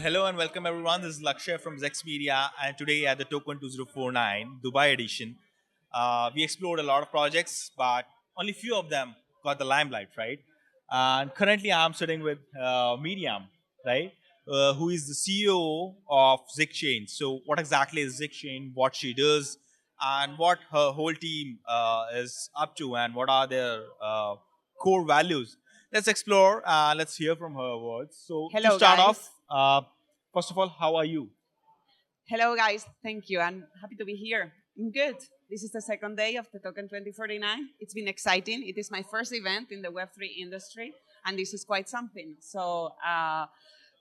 Hello and welcome everyone. This is Lakshay from ZEX Media, and today at the Token 2049 Dubai edition, we explored a lot of projects, but only few of them got the limelight, right? And currently, I'm sitting with Miriam, right, who is the CEO of ZIGChain. So, what exactly is ZIGChain? What she does, and what her whole team is up to, and what are their core values? Let's explore. Let's hear from her words. So, to Hello, start off, guys. first of all, how are you? Hello, guys. Thank you. I'm happy to be here. I'm good. This is the second day of the Token 2049. It's been exciting. It is my first event in the Web3 industry, and this is quite something. So,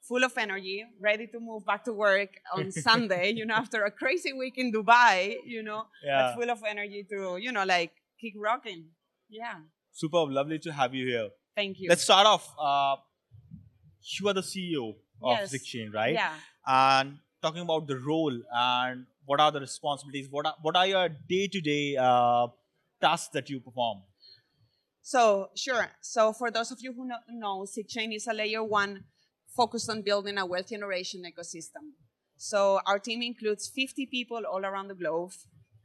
full of energy, ready to move back to work on Sunday, after a crazy week in Dubai, but Yeah, full of energy to, like keep rocking. Yeah. superb. Lovely to have you here. Thank you. Let's start off. You are the CEO of Yes. ZIGChain, right? Yeah. And talking about the role and what are the responsibilities, what are your day-to-day tasks that you perform? So, sure. So, for those of you who know, ZIGChain is a layer one focused on building a wealth generation ecosystem. So, our team includes 50 people all around the globe,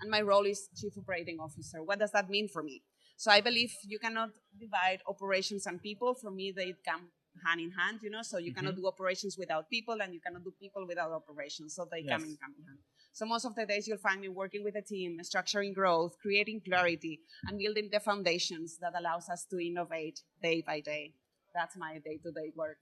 and my role is Chief Operating Officer. What does that mean for me? So, I believe you cannot divide operations and people. For me, they come hand in hand, so you cannot do operations without people, and you cannot do people without operations. So, they Yes. come in hand. So most of the days you'll find me working with a team, structuring growth, creating clarity, and building the foundations that allows us to innovate day by day. That's my day-to-day work.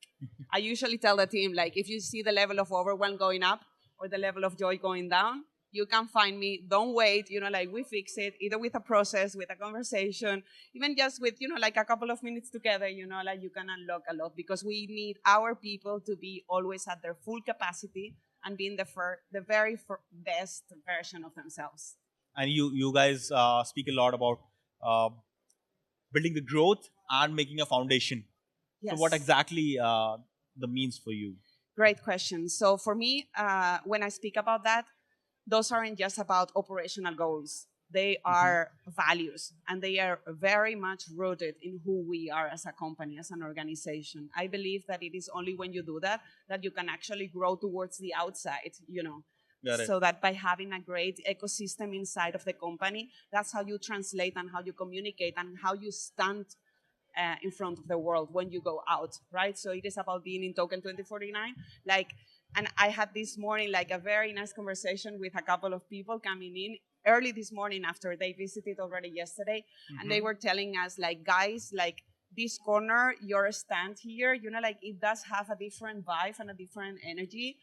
I usually tell the team, like, if you see the level of overwhelm going up or the level of joy going down, you can find me. Don't wait, like we fix it, either with a process, with a conversation, even just with, like a couple of minutes together, like you can unlock a lot because we need our people to be always at their full capacity and being the very best version of themselves. And you guys speak a lot about uh, building the growth and making a foundation. So what Yes. exactly the means for you? Great question. So for me, when I speak about that, those aren't just about operational goals. They are values, and they are very much rooted in who we are as a company, as an organization. I believe that it is only when you do that that you can actually grow towards the outside. Got it. So that by having a great ecosystem inside of the company, that's how you translate and how you communicate and how you stand in front of the world when you go out, right? So it is about being in Token 2049. Like, and I had this morning like a very nice conversation with a couple of people coming in early this morning after they visited already yesterday, and they were telling us like, guys, like this corner, your stand here, like it does have a different vibe and a different energy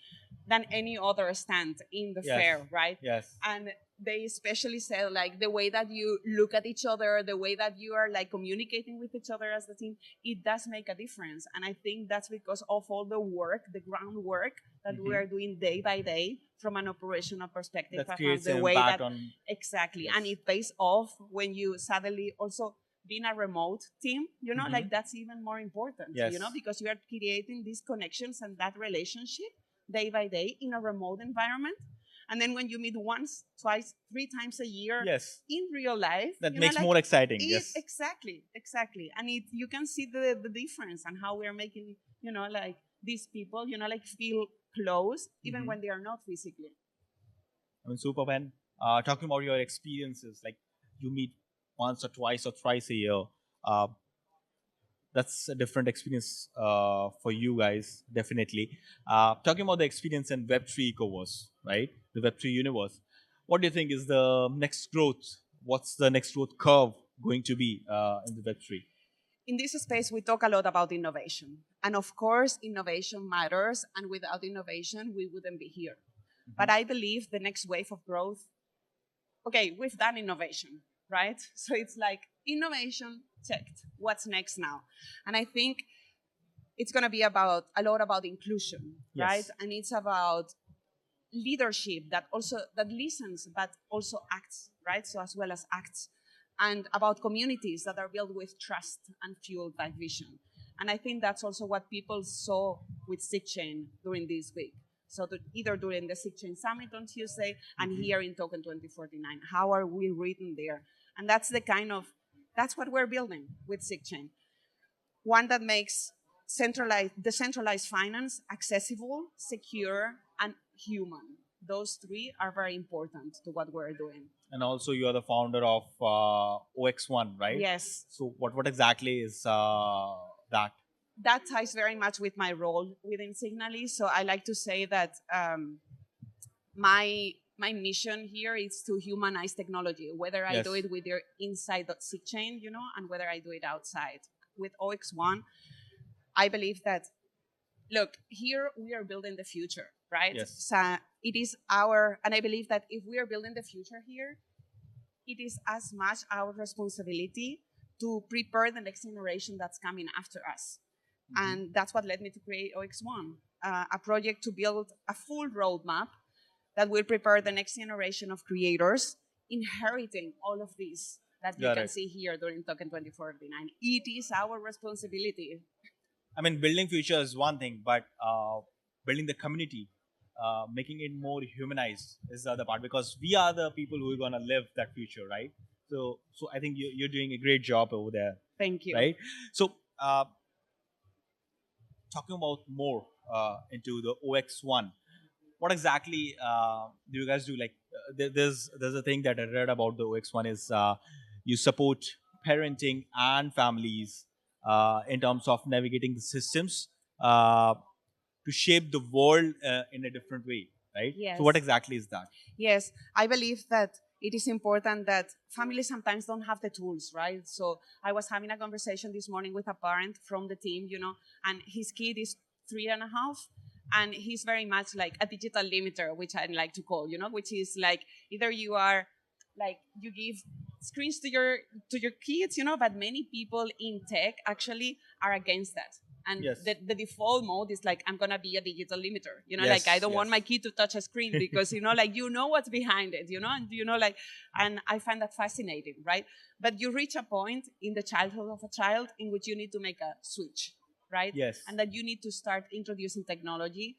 than any other stand in the Yes. fair, right? Yes. And they especially said like the way that you look at each other, the way that you are like communicating with each other as the team, it does make a difference. And I think that's because of all the work, the groundwork that we are doing day by day from an operational perspective. That And creates the an way impact that on. exactly, Yes. and it pays off when you suddenly also being a remote team, like that's even more important, Yes. because you are creating these connections and that relationship day by day in a remote environment. And then when you meet once, twice, three times a year Yes. in real life, That makes more exciting. Yes. exactly. And you can see the difference and how we're making, like these people, like feel close even when they are not physically. I mean, super, man. Talking about your experiences, like you meet once or twice or thrice a year. Uh, that's a different experience for you guys, definitely. Talking about the experience in Web3 ecoverse, right? The Web3 universe. What do you think is the next growth? What's the next growth curve going to be in the Web3? In this space, we talk a lot about innovation. And of course, innovation matters. And without innovation, we wouldn't be here. But I believe the next wave of growth, okay, we've done innovation, right? So it's like innovation checked. What's next now? And I think it's going to be about a lot about inclusion, right? Yes. And it's about leadership that listens but also acts, right? So as well as acts, and about communities that are built with trust and fueled by vision. And I think that's also what people saw with ZIGChain during this week. So either during the ZIGChain Summit on Tuesday and here in Token 2049, how are we written there? And that's what we're building with ZIGChain. One that makes decentralized finance, accessible, secure, and human. Those three are very important to what we're doing. And also, you are the founder of OX1, right? Yes, So, what exactly is that? that ties very much with my role within Signally. So I like to say that my mission here is to humanize technology, whether I do Yes. it with your inside ZIGChain, and whether I do it outside. With OX1, I believe that, look, here we are building the future, right? Yes. So it is and I believe that if we are building the future here, it is as much our responsibility to prepare the next generation that's coming after us. And that's what led me to create OX1, a project to build a full roadmap that will prepare the next generation of creators, inheriting all of this that you Got can it. see here during Token 2459. It is our responsibility. I mean, building future is one thing, but building the community, making it more humanized is the other part, because we are the people who are gonna live that future, right? So I think you're doing a great job over there, Thank you. right? So talking about more into the OX1, what exactly do you guys do? Like, there's a thing that I read about the OX1 is you support parenting and families in terms of navigating the systems to shape the world in a different way, right? Yes. So what exactly is that? Yes, I believe that it is important that families sometimes don't have the tools, right? So I was having a conversation this morning with a parent from the team, and his kid is 3.5, and he's very much like a digital limiter, which I like to call, which is like either you are like you give screens to your kids, but many people in tech actually are against that. And Yes. the default mode is like, I'm gonna be a digital limiter, Yes, like I don't want yes. my kid to touch a screen because like what's behind it, and and I find that fascinating, right? But you reach a point in the childhood of a child in which you need to make a switch, right? Yes. And that you need to start introducing technology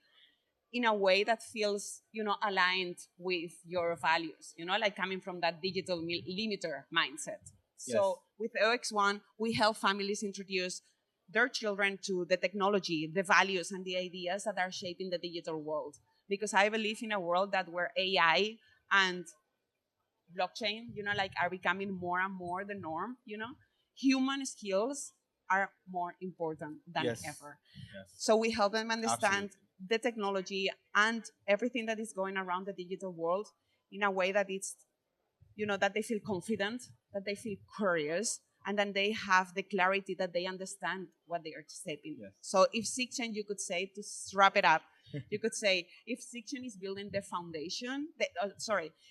in a way that feels, aligned with your values, like coming from that digital limiter mindset. So Yes. with OX1, we help families introduce their children to the technology, the values, and the ideas that are shaping the digital world. Because I believe in a world that where AI and blockchain, are becoming more and more the norm, human skills are more important than Yes. ever. Yes. So we help them understand Absolutely. the technology and everything that is going around the digital world in a way that it's, that they feel confident, that they feel curious, and then they have the clarity that they understand what they are shaping. Yes. So if ZIGChain, you could say, to wrap it up, you could say if ZIGChain is building the foundation,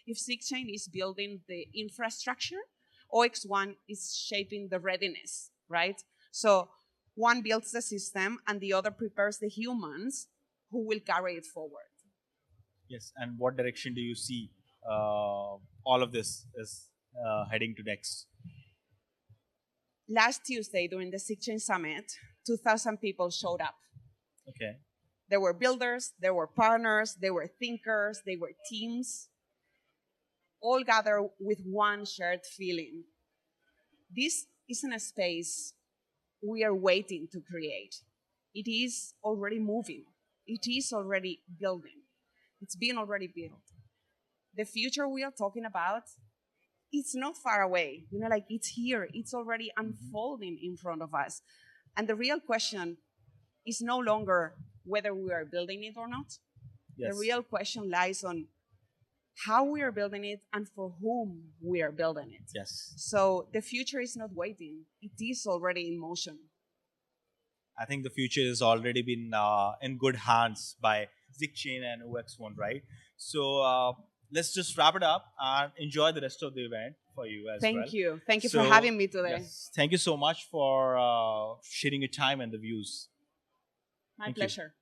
if ZIGChain is building the infrastructure, OX1 is shaping the readiness, right? So one builds the system and the other prepares the humans who will carry it forward. Yes. And what direction do you see all of this is heading to next? Last Tuesday during the ZIGChain Summit, 2,000 people showed up. Okay. There were builders, there were partners, there were thinkers, there were teams, all gathered with one shared feeling. This isn't a space we are waiting to create. It is already moving. It is already building. It's been already built. The future we are talking about, it's not far away. It's here. It's already unfolding in front of us. And the real question is no longer whether we are building it or not. Yes. The real question lies on how we are building it and for whom we are building it. Yes. So the future is not waiting. It is already in motion. I think the future has already been in good hands by ZIGChain and OX1, right? So let's just wrap it up and enjoy the rest of the event for you as well. Thank you. Thank you for So, having me today. Yes, thank you so much for sharing your time and the views. My Thank you. pleasure.